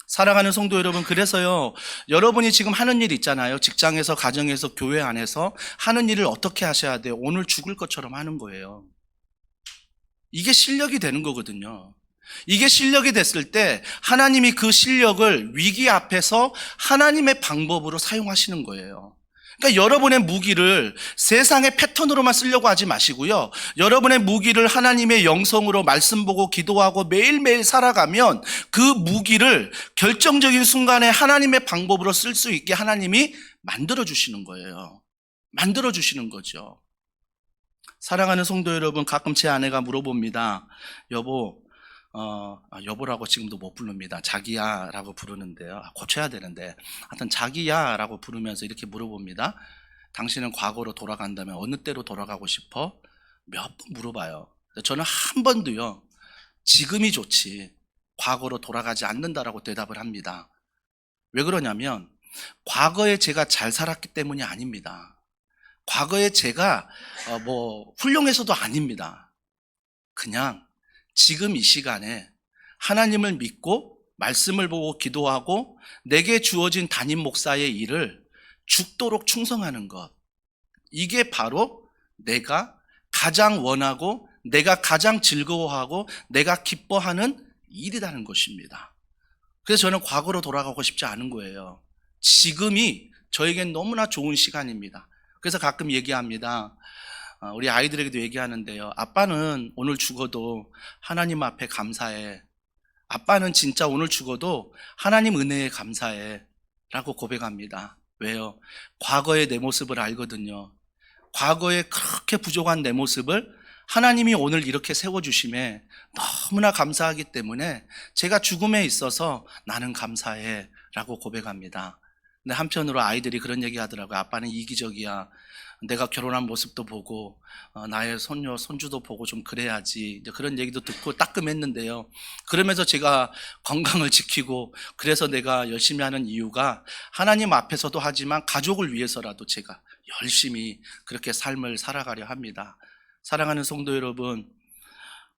사랑하는 성도 여러분, 그래서요, 여러분이 지금 하는 일 있잖아요. 직장에서, 가정에서, 교회 안에서 하는 일을 어떻게 하셔야 돼요? 오늘 죽을 것처럼 하는 거예요. 이게 실력이 되는 거거든요. 이게 실력이 됐을 때 하나님이 그 실력을 위기 앞에서 하나님의 방법으로 사용하시는 거예요. 그러니까 여러분의 무기를 세상의 패턴으로만 쓰려고 하지 마시고요. 여러분의 무기를 하나님의 영성으로 말씀 보고 기도하고 매일매일 살아가면 그 무기를 결정적인 순간에 하나님의 방법으로 쓸 수 있게 하나님이 만들어주시는 거예요. 만들어주시는 거죠. 사랑하는 성도 여러분, 가끔 제 아내가 물어봅니다. 여보라고 지금도 못 부릅니다. 자기야 라고 부르는데요. 고쳐야 되는데. 하여튼 자기야 라고 부르면서 이렇게 물어봅니다. 당신은 과거로 돌아간다면 어느 때로 돌아가고 싶어? 몇 번 물어봐요. 저는 한 번도요, 지금이 좋지 과거로 돌아가지 않는다라고 대답을 합니다. 왜 그러냐면 과거에 제가 잘 살았기 때문이 아닙니다. 과거에 제가 훌륭해서도 아닙니다. 그냥 지금 이 시간에 하나님을 믿고 말씀을 보고 기도하고 내게 주어진 담임 목사의 일을 죽도록 충성하는 것, 이게 바로 내가 가장 원하고 내가 가장 즐거워하고 내가 기뻐하는 일이라는 것입니다. 그래서 저는 과거로 돌아가고 싶지 않은 거예요. 지금이 저에겐 너무나 좋은 시간입니다. 그래서 가끔 얘기합니다. 우리 아이들에게도 얘기하는데요. 아빠는 오늘 죽어도 하나님 앞에 감사해. 아빠는 진짜 오늘 죽어도 하나님 은혜에 감사해. 라고 고백합니다. 왜요? 과거의 내 모습을 알거든요. 과거에 그렇게 부족한 내 모습을 하나님이 오늘 이렇게 세워주심에 너무나 감사하기 때문에 제가 죽음에 있어서 나는 감사해. 라고 고백합니다. 근데 한편으로 아이들이 그런 얘기 하더라고요. 아빠는 이기적이야. 내가 결혼한 모습도 보고 나의 손녀, 손주도 보고 좀 그래야지. 이제 그런 얘기도 듣고 따끔했는데요. 그러면서 제가 건강을 지키고 그래서 내가 열심히 하는 이유가 하나님 앞에서도 하지만 가족을 위해서라도 제가 열심히 그렇게 삶을 살아가려 합니다. 사랑하는 성도 여러분,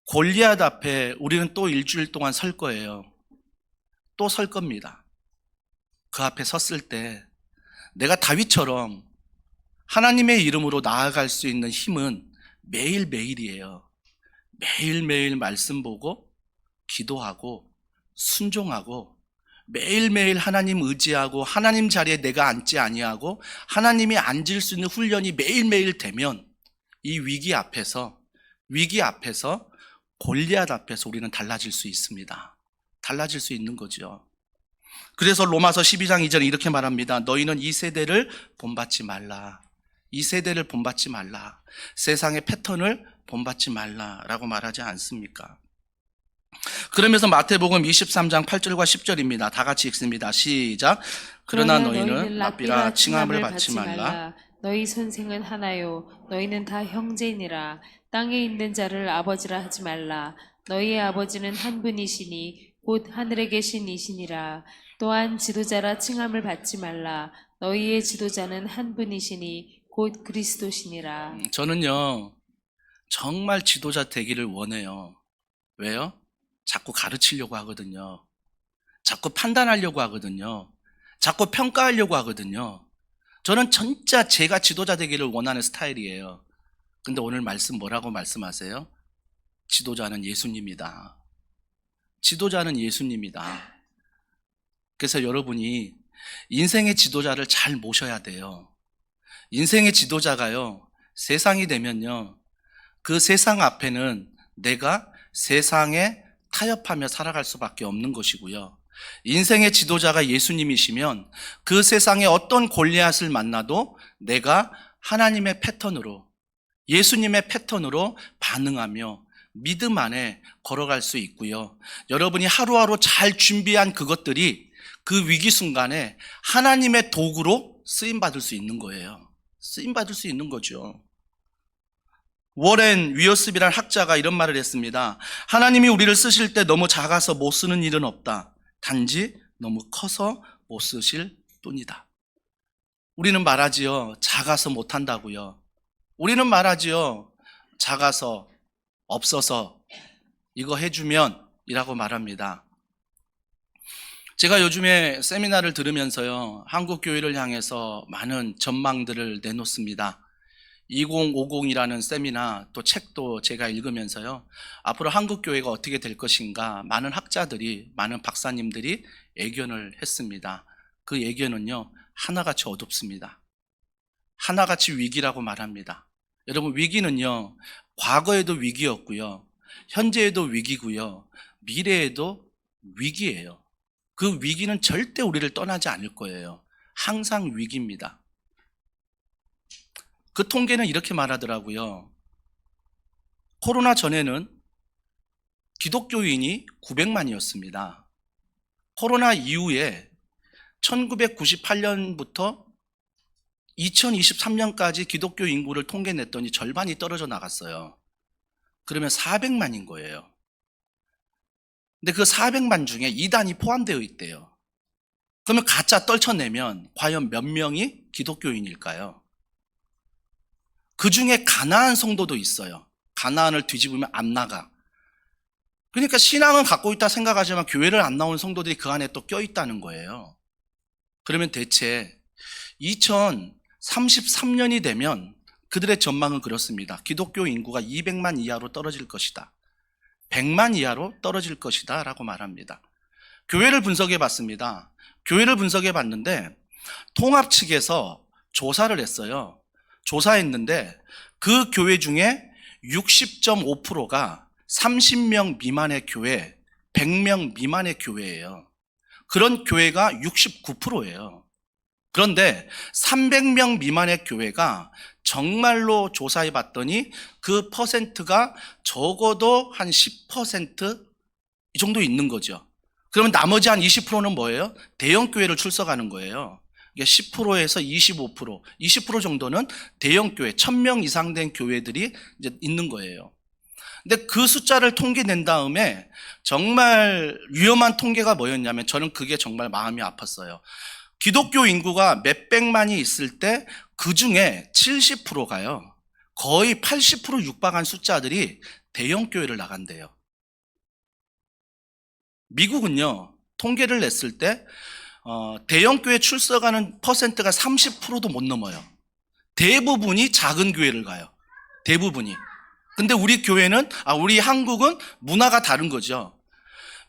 골리앗 앞에 우리는 또 일주일 동안 설 거예요. 또 설 겁니다. 그 앞에 섰을 때 내가 다윗처럼 하나님의 이름으로 나아갈 수 있는 힘은 매일매일이에요. 매일매일 말씀 보고 기도하고 순종하고 매일매일 하나님 의지하고 하나님 자리에 내가 앉지 아니하고 하나님이 앉을 수 있는 훈련이 매일매일 되면 이 위기 앞에서 골리앗 앞에서 우리는 달라질 수 있습니다. 달라질 수 있는 거죠. 그래서 로마서 12장 2절에 이렇게 말합니다. 너희는 이 세대를 본받지 말라. 이 세대를 본받지 말라. 세상의 패턴을 본받지 말라라고 말하지 않습니까? 그러면서 마태복음 23장 8절과 10절입니다. 다 같이 읽습니다. 시작. 그러나 너희는 랍비라 칭함을 받지 말라. 너희 선생은 하나요. 너희는 다 형제니라. 땅에 있는 자를 아버지라 하지 말라. 너희의 아버지는 한 분이시니 곧 하늘에 계신 이시니라. 또한 지도자라 칭함을 받지 말라. 너희의 지도자는 한 분이시니 곧 그리스도시니라. 저는요, 정말 지도자 되기를 원해요. 왜요? 자꾸 가르치려고 하거든요. 자꾸 판단하려고 하거든요. 자꾸 평가하려고 하거든요. 저는 진짜 제가 지도자 되기를 원하는 스타일이에요. 근데 오늘 말씀 뭐라고 말씀하세요? 지도자는 예수님이다. 지도자는 예수님이다. 그래서 여러분이 인생의 지도자를 잘 모셔야 돼요. 인생의 지도자가요, 세상이 되면요, 그 세상 앞에는 내가 세상에 타협하며 살아갈 수밖에 없는 것이고요. 인생의 지도자가 예수님이시면 그 세상에 어떤 골리앗을 만나도 내가 하나님의 패턴으로, 예수님의 패턴으로 반응하며 믿음 안에 걸어갈 수 있고요. 여러분이 하루하루 잘 준비한 그것들이 그 위기 순간에 하나님의 도구로 쓰임받을 수 있는 거예요. 쓰임받을 수 있는 거죠. 워렌 위어스비라는 학자가 이런 말을 했습니다. 하나님이 우리를 쓰실 때 너무 작아서 못 쓰는 일은 없다. 단지 너무 커서 못 쓰실 뿐이다. 우리는 말하지요. 작아서 못한다고요. 우리는 말하지요. 작아서, 없어서 이거 해주면 이라고 말합니다. 제가 요즘에 세미나를 들으면서요, 한국 교회를 향해서 많은 전망들을 내놓습니다. 2050이라는 세미나, 또 책도 제가 읽으면서요, 앞으로 한국 교회가 어떻게 될 것인가 많은 학자들이, 많은 박사님들이 예견을 했습니다. 그 예견은요, 하나같이 어둡습니다. 하나같이 위기라고 말합니다. 여러분, 위기는요, 과거에도 위기였고요, 현재에도 위기고요, 미래에도 위기예요. 그 위기는 절대 우리를 떠나지 않을 거예요. 항상 위기입니다. 그 통계는 이렇게 말하더라고요. 코로나 전에는 기독교인이 900만이었습니다. 코로나 이후에 1998년부터 2023년까지 기독교 인구를 통계 냈더니 절반이 떨어져 나갔어요. 그러면 400만인 거예요. 근데 그 400만 중에 이단이 포함되어 있대요. 그러면 가짜 떨쳐내면 과연 몇 명이 기독교인일까요? 그 중에 가나안 성도도 있어요. 가나안을 뒤집으면 안 나가. 그러니까 신앙은 갖고 있다 생각하지만 교회를 안 나온 성도들이 그 안에 또 껴있다는 거예요. 그러면 대체 2033년이 되면 그들의 전망은 그렇습니다. 기독교 인구가 200만 이하로 떨어질 것이다. 100만 이하로 떨어질 것이다 라고 말합니다. 교회를 분석해 봤습니다. 교회를 분석해 봤는데 통합 측에서 조사를 했어요. 조사했는데 그 교회 중에 60.5%가 30명 미만의 교회, 100명 미만의 교회예요. 그런 교회가 69%예요. 그런데 300명 미만의 교회가 정말로 조사해 봤더니 그 퍼센트가 적어도 한 10% 이 정도 있는 거죠. 그러면 나머지 한 20%는 뭐예요? 대형 교회를 출석하는 거예요. 이게 10%에서 25%, 20% 정도는 대형 교회, 1000명 이상 된 교회들이 이제 있는 거예요. 근데 그 숫자를 통계낸 다음에 정말 위험한 통계가 뭐였냐면 저는 그게 정말 마음이 아팠어요. 기독교 인구가 몇백만이 있을 때 그 중에 70%가요. 거의 80% 육박한 숫자들이 대형 교회를 나간대요. 미국은요, 통계를 냈을 때 대형 교회 출석하는 퍼센트가 30%도 못 넘어요. 대부분이 작은 교회를 가요. 대부분이. 근데 우리 교회는, 우리 한국은 문화가 다른 거죠.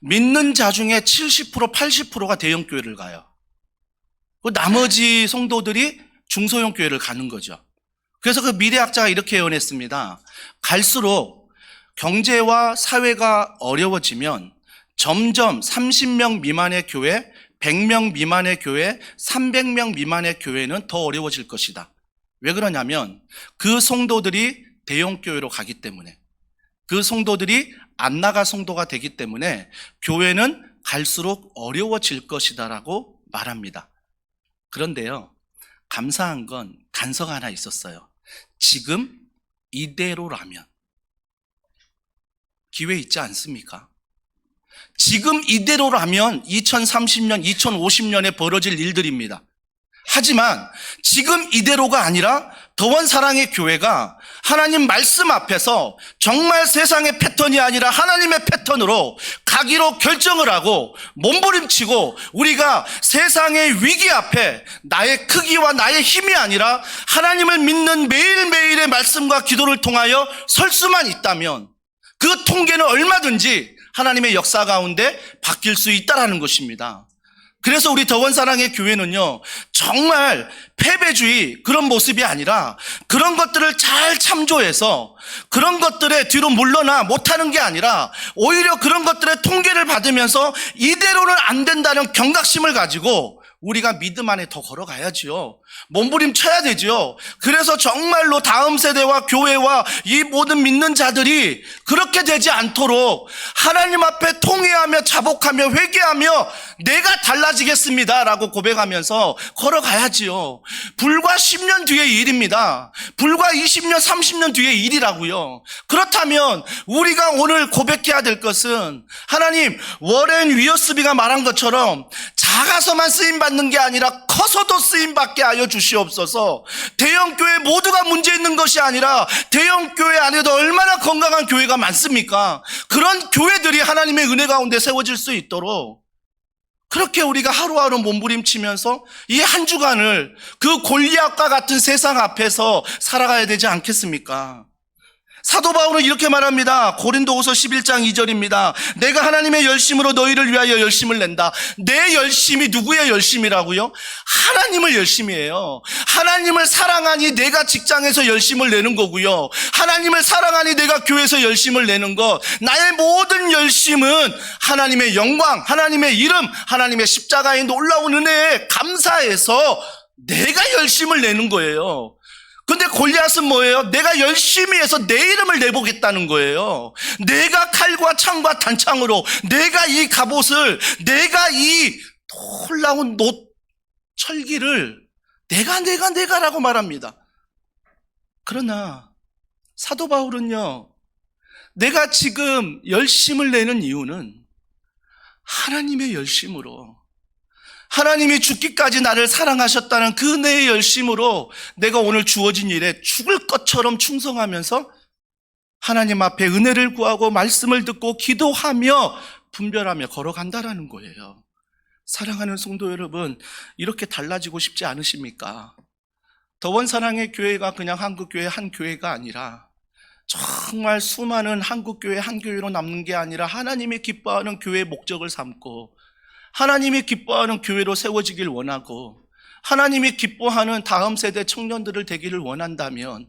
믿는 자 중에 70%, 80%가 대형 교회를 가요. 나머지 성도들이 중소형 교회를 가는 거죠. 그래서 그 미래학자가 이렇게 예언했습니다. 갈수록 경제와 사회가 어려워지면 점점 30명 미만의 교회, 100명 미만의 교회, 300명 미만의 교회는 더 어려워질 것이다. 왜 그러냐면 그 성도들이 대형교회로 가기 때문에, 그 성도들이 안 나가 성도가 되기 때문에 교회는 갈수록 어려워질 것이다라고 말합니다. 그런데요, 감사한 건 단서가 하나 있었어요. 지금 이대로라면 기회 있지 않습니까? 지금 이대로라면 2030년, 2050년에 벌어질 일들입니다. 하지만 지금 이대로가 아니라 더원 사랑의 교회가 하나님 말씀 앞에서 정말 세상의 패턴이 아니라 하나님의 패턴으로 가기로 결정을 하고 몸부림치고, 우리가 세상의 위기 앞에 나의 크기와 나의 힘이 아니라 하나님을 믿는 매일매일의 말씀과 기도를 통하여 설 수만 있다면 그 통계는 얼마든지 하나님의 역사 가운데 바뀔 수 있다라는 것입니다. 그래서 우리 더원사랑의 교회는요, 정말 패배주의 그런 모습이 아니라 그런 것들을 잘 참조해서 그런 것들에 뒤로 물러나 못하는 게 아니라 오히려 그런 것들의 통계를 받으면서 이대로는 안 된다는 경각심을 가지고 우리가 믿음 안에 더 걸어가야지요. 몸부림쳐야 되지요. 그래서 정말로 다음 세대와 교회와 이 모든 믿는 자들이 그렇게 되지 않도록 하나님 앞에 통회하며 자복하며 회개하며 내가 달라지겠습니다라고 고백하면서 걸어가야지요. 불과 10년 뒤의 일입니다. 불과 20년, 30년 뒤의 일이라고요. 그렇다면 우리가 오늘 고백해야 될 것은, 하나님, 워렌 위어스비가 말한 것처럼 작아서만 쓰임받는 게 아니라 커서도 쓰임받게 하여 주시옵소서. 대형교회 모두가 문제 있는 것이 아니라 대형교회 안에도 얼마나 건강한 교회가 많습니까? 그런 교회들이 하나님의 은혜 가운데 세워질 수 있도록 그렇게 우리가 하루하루 몸부림치면서 이 한 주간을 그 골리앗과 같은 세상 앞에서 살아가야 되지 않겠습니까? 사도 바울은 이렇게 말합니다. 고린도후서 11장 2절입니다. 내가 하나님의 열심으로 너희를 위하여 열심을 낸다. 내 열심이 누구의 열심이라고요? 하나님을 열심히 해요. 하나님을 사랑하니 내가 직장에서 열심을 내는 거고요. 하나님을 사랑하니 내가 교회에서 열심을 내는 것. 나의 모든 열심은 하나님의 영광, 하나님의 이름, 하나님의 십자가의 놀라운 은혜에 감사해서 내가 열심을 내는 거예요. 근데 골리앗은 뭐예요? 내가 열심히 해서 내 이름을 내보겠다는 거예요. 내가 칼과 창과 단창으로, 내가 이 갑옷을, 내가 이 놀라운 철기를 내가라고 말합니다. 그러나 사도 바울은요, 내가 지금 열심을 내는 이유는 하나님의 열심으로, 하나님이 죽기까지 나를 사랑하셨다는 그 은혜의 열심으로 내가 오늘 주어진 일에 죽을 것처럼 충성하면서 하나님 앞에 은혜를 구하고 말씀을 듣고 기도하며 분별하며 걸어간다라는 거예요. 사랑하는 성도 여러분, 이렇게 달라지고 싶지 않으십니까? 더원사랑의 교회가 그냥 한국교회 한 교회가 아니라 정말 수많은 한국교회 한 교회로 남는 게 아니라 하나님이 기뻐하는 교회의 목적을 삼고 하나님이 기뻐하는 교회로 세워지길 원하고 하나님이 기뻐하는 다음 세대 청년들을 되기를 원한다면,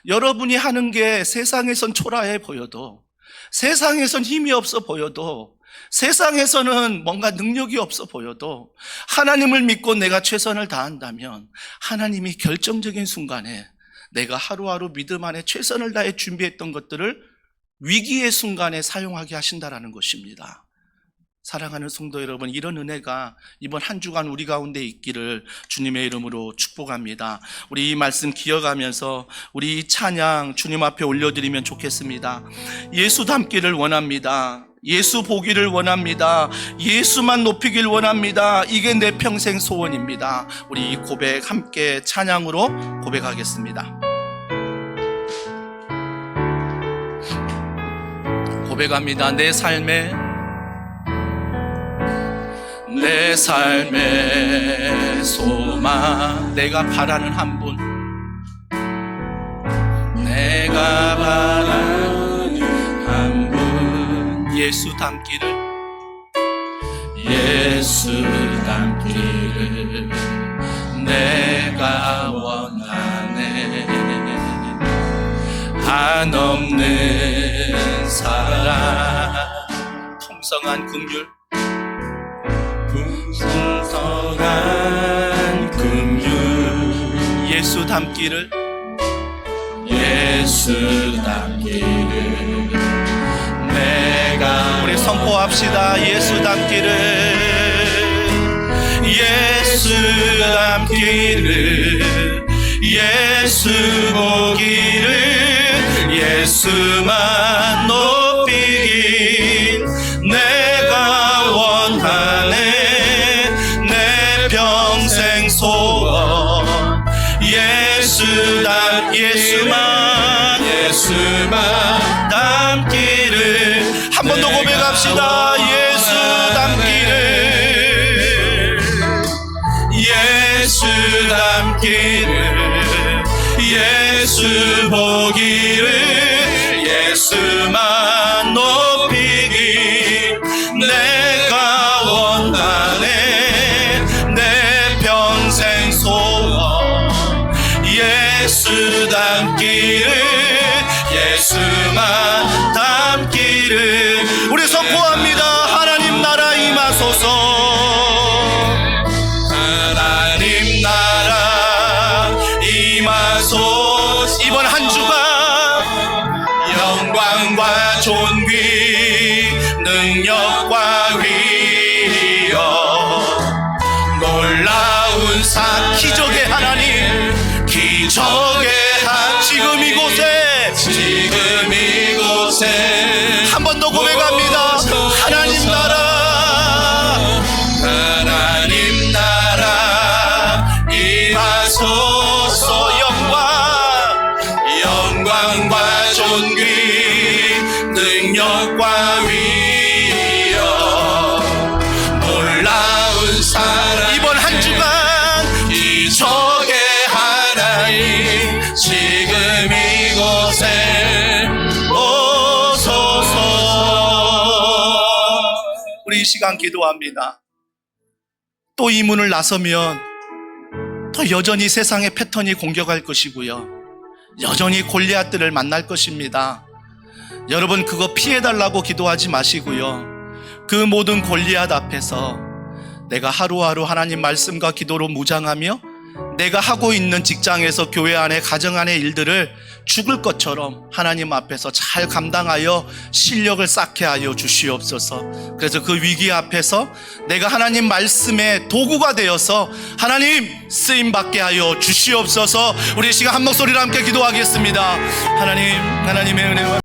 여러분이 하는 게 세상에선 초라해 보여도, 세상에선 힘이 없어 보여도, 세상에서는 뭔가 능력이 없어 보여도 하나님을 믿고 내가 최선을 다한다면 하나님이 결정적인 순간에 내가 하루하루 믿음 안에 최선을 다해 준비했던 것들을 위기의 순간에 사용하게 하신다라는 것입니다. 사랑하는 성도 여러분, 이런 은혜가 이번 한 주간 우리 가운데 있기를 주님의 이름으로 축복합니다. 우리 이 말씀 기억하면서 우리 이 찬양 주님 앞에 올려드리면 좋겠습니다. 예수 닮기를 원합니다. 예수 보기를 원합니다. 예수만 높이길 원합니다. 이게 내 평생 소원입니다. 우리 이 고백 함께 찬양으로 고백하겠습니다. 고백합니다. 내 삶의 소망, 내가 바라는 한 분, 내가 바라는 한 분, 예수 닮기를 내가 원하네. 한없는 사랑, 풍성한 긍휼, 풍성한 긍휼 예수 닮기를 내가 우리 선포합시다. 예수 닮기를 예수 보기를 예수만 높이긴 내가 원하네. 내 평생 소원 예수만 닮기를 한 번 더 고백합시다. 예수 닮기를 예수 보기를 예수만 높이기 내가 원하네. 내 평생 소원 예수 닮기를 예수만 닮기를 우리 선포합니다. 하나님 나라 임하소서. 하나님 나라 임하소서. 이번 한 주간 영광과 존귀 능력과 위력 놀라운 기적의 하나님 기적의 지금 이곳에 한 번 더 고백합니다. 하나님 나라 임하소서. 영광과 존귀 능력과 위력 놀라운 사랑 이번 한 주간 기적의 하나님 지금 이곳에 오소서. 우리 이 시간 기도합니다. 또 이 문을 나서면 또 여전히 세상의 패턴이 공격할 것이고요, 여전히 골리앗들을 만날 것입니다. 여러분 그거 피해달라고 기도하지 마시고요, 그 모든 골리앗 앞에서 내가 하루하루 하나님 말씀과 기도로 무장하며 내가 하고 있는 직장에서 교회 안에 가정 안의 일들을 죽을 것처럼 하나님 앞에서 잘 감당하여 실력을 쌓게 하여 주시옵소서. 그래서 그 위기 앞에서 내가 하나님 말씀의 도구가 되어서 하나님 쓰임받게 하여 주시옵소서. 우리 시간 한 목소리로 함께 기도하겠습니다. 하나님의 은혜와